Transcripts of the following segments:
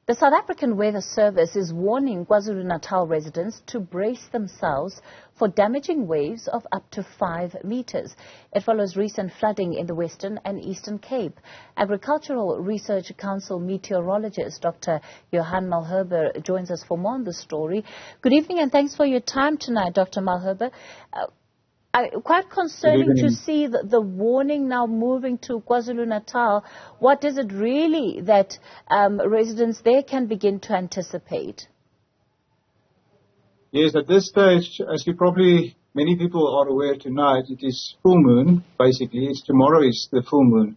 The South African Weather Service is warning KwaZulu-Natal residents to brace themselves for damaging waves of up to 5 meters. It follows recent flooding in the Western and Eastern Cape. Agricultural Research Council meteorologist Dr Johan Mlherbe joins us for more on the story. Good evening and thanks for your time tonight, Dr Mlherbe. Quite concerning to see the warning now moving to KwaZulu-Natal. What is it really that residents there can begin to anticipate? Yes, at this stage, as many people are aware tonight, it is full moon, basically. Tomorrow is the full moon.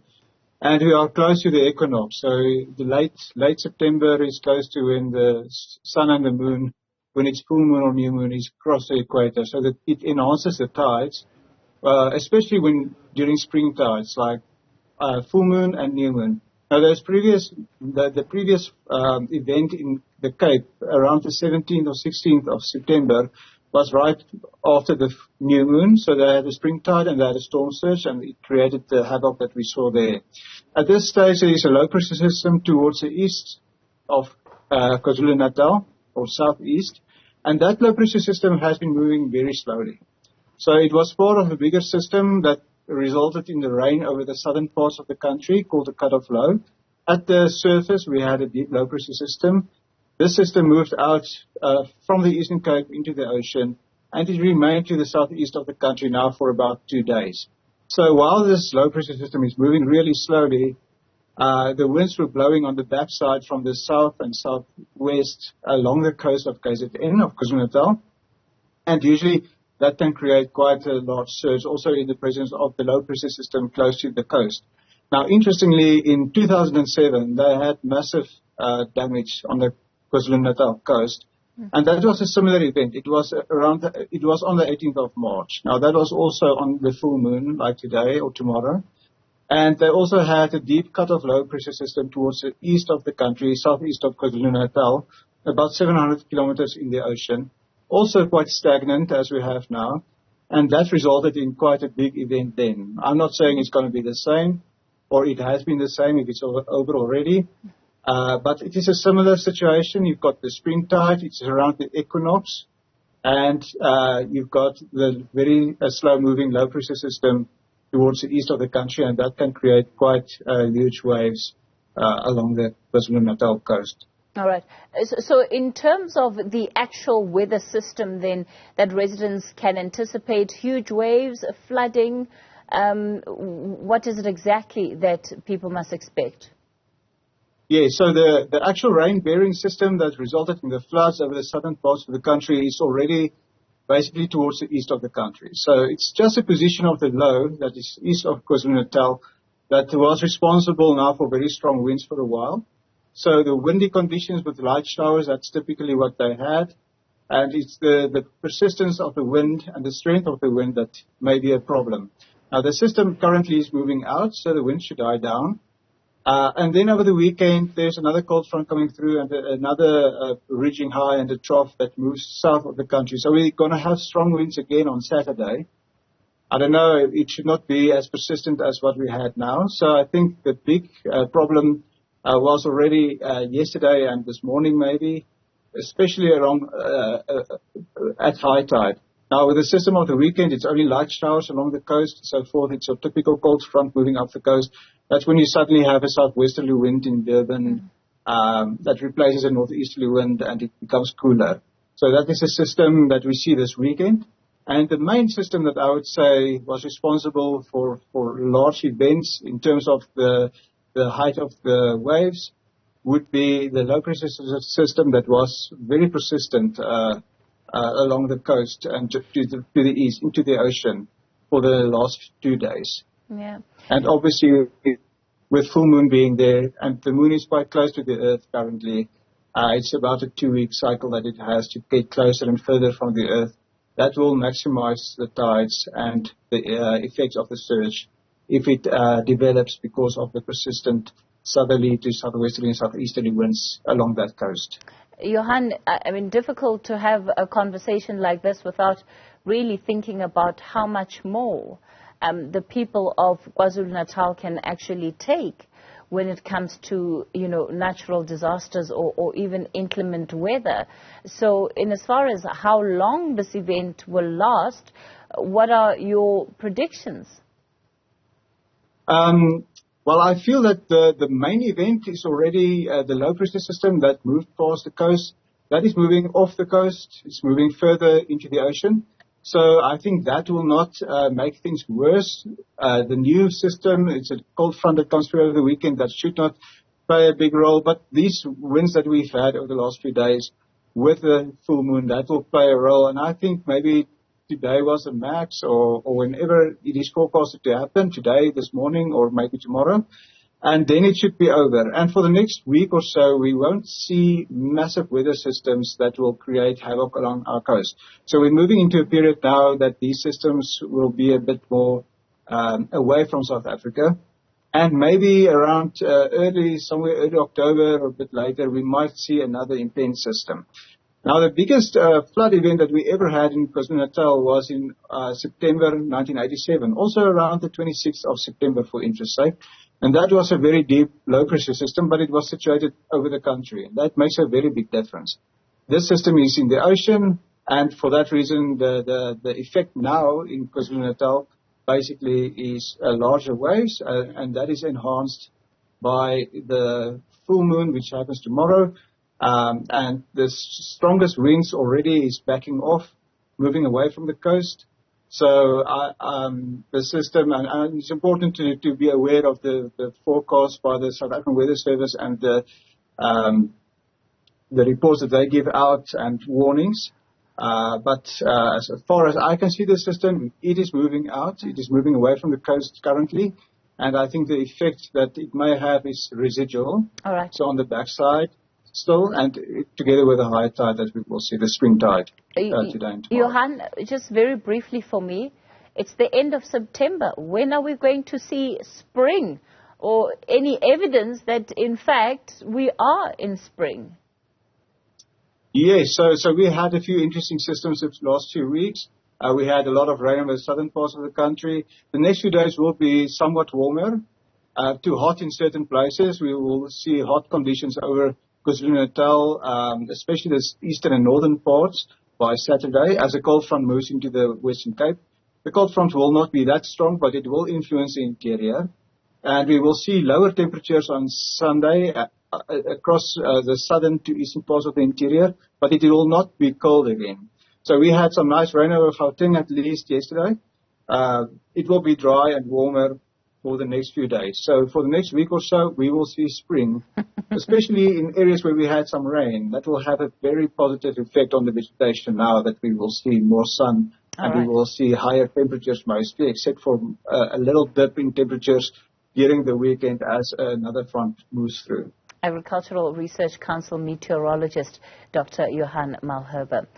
And we are close to the equinox. So the late September is close to when the sun and the moon, when it's full moon or new moon, is across the equator, so that it enhances the tides, especially during spring tides, like full moon and new moon. Now, the previous event in the Cape, around the 17th or 16th of September, was right after the new moon, so they had a spring tide and they had a storm surge, and it created the havoc that we saw there. At this stage, there is a low pressure system towards the east of KwaZulu-Natal, or southeast, and that low pressure system has been moving very slowly. So it was part of a bigger system that resulted in the rain over the southern parts of the country, called the cut-off low. At the surface, we had a deep low pressure system. This system moved out from the Eastern Cape into the ocean, and it remained to the southeast of the country now for about 2 days. So while this low pressure system is moving really slowly, the winds were blowing on the backside from the south and southwest along the coast of KZN, of KwaZulu-Natal. And usually that can create quite a large surge, also in the presence of the low pressure system close to the coast. Now, interestingly, in 2007, they had massive damage on the KwaZulu-Natal coast. And that was a similar event. It was on the 18th of March. Now, that was also on the full moon, like today or tomorrow. And they also had a deep cut-off low pressure system towards the east of the country, southeast of KwaZulu-Natal, about 700 kilometers in the ocean. Also quite stagnant, as we have now. And that resulted in quite a big event then. I'm not saying it's going to be the same, or it has been the same if it's over already. But it is a similar situation. You've got the spring tide, it's around the equinox, and you've got the very slow-moving low pressure system towards the east of the country, and that can create quite huge waves along the KwaZulu-Natal coast. All right. So in terms of the actual weather system then that residents can anticipate, huge waves, flooding, what is it exactly that people must expect? Yeah, so the actual rain-bearing system that resulted in the floods over the southern parts of the country is already basically towards the east of the country. So it's just a position of the low that is east of KwaZulu-Natal that was responsible now for very strong winds for a while. So the windy conditions with light showers, that's typically what they had. And it's the persistence of the wind and the strength of the wind that may be a problem. Now, the system currently is moving out, so the wind should die down. And then over the weekend, there's another cold front coming through and another ridging high and a trough that moves south of the country. So we're going to have strong winds again on Saturday. I don't know, it should not be as persistent as what we had now. So I think the big problem was already yesterday and this morning maybe, especially around at high tide. Now, with the system of the weekend, it's only light showers along the coast and so forth. It's a typical cold front moving up the coast. That's when you suddenly have a southwesterly wind in Durban that replaces a northeasterly wind and it becomes cooler. So that is a system that we see this weekend. And the main system that I would say was responsible for large events in terms of the height of the waves would be the low pressure system that was very persistent along the coast and to the east, into the ocean for the last 2 days. Yeah. And obviously, with full moon being there, and the moon is quite close to the Earth currently, it's about a 2-week cycle that it has to get closer and further from the Earth. That will maximize the tides and the effects of the surge if it develops because of the persistent southerly to southwesterly and southeasterly winds along that coast. Johan, I mean, difficult to have a conversation like this without really thinking about how much more the people of KwaZulu-Natal can actually take when it comes to, natural disasters or even inclement weather. So in as far as how long this event will last, what are your predictions? Well, I feel that the main event is already the low pressure system that moved past the coast. That is moving off the coast. It's moving further into the ocean. So I think that will not make things worse. The new system, it's a cold front that comes through over the weekend that should not play a big role. But these winds that we've had over the last few days with the full moon, that will play a role. And I think maybe today was a max or whenever it is forecasted to happen, today, this morning, or maybe tomorrow. And then it should be over. And for the next week or so, we won't see massive weather systems that will create havoc along our coast. So we're moving into a period now that these systems will be a bit more away from South Africa. And maybe around somewhere early October or a bit later, we might see another intense system. Now, the biggest flood event that we ever had in KwaZulu-Natal was in September 1987, also around the 26th of September for interest's sake. And that was a very deep low-pressure system, but it was situated over the country. That makes a very big difference. This system is in the ocean, and for that reason, the effect now in KwaZulu-Natal basically is larger waves, and that is enhanced by the full moon, which happens tomorrow. And the strongest winds already is backing off, moving away from the coast. So the system, and it's important to be aware of the forecast by the South African Weather Service and the reports that they give out and warnings. But as far as I can see the system, it is moving out. It is moving away from the coast currently. And I think the effect that it may have is residual. All right. So on the backside still, and together with the high tide that we will see, the spring tide today and tomorrow. Johan, just very briefly for me, it's the end of September. When are we going to see spring or any evidence that, in fact, we are in spring? Yes, so we had a few interesting systems the last 2 weeks. We had a lot of rain over the southern parts of the country. The next few days will be somewhat warmer, too hot in certain places. We will see hot conditions over KwaZulu-Natal, especially the eastern and northern parts by Saturday as a cold front moves into the Western Cape. The cold front will not be that strong, but it will influence the interior. And we will see lower temperatures on Sunday across the southern to eastern parts of the interior, but it will not be cold again. So we had some nice rain over Gauteng at least yesterday. It will be dry and warmer for the next few days. So for the next week or so, we will see spring, especially in areas where we had some rain. That will have a very positive effect on the vegetation now that we will see more sun and we will see higher temperatures mostly, except for a little dip in temperatures during the weekend as another front moves through. Agricultural Research Council meteorologist Dr. Johan Mlherbe.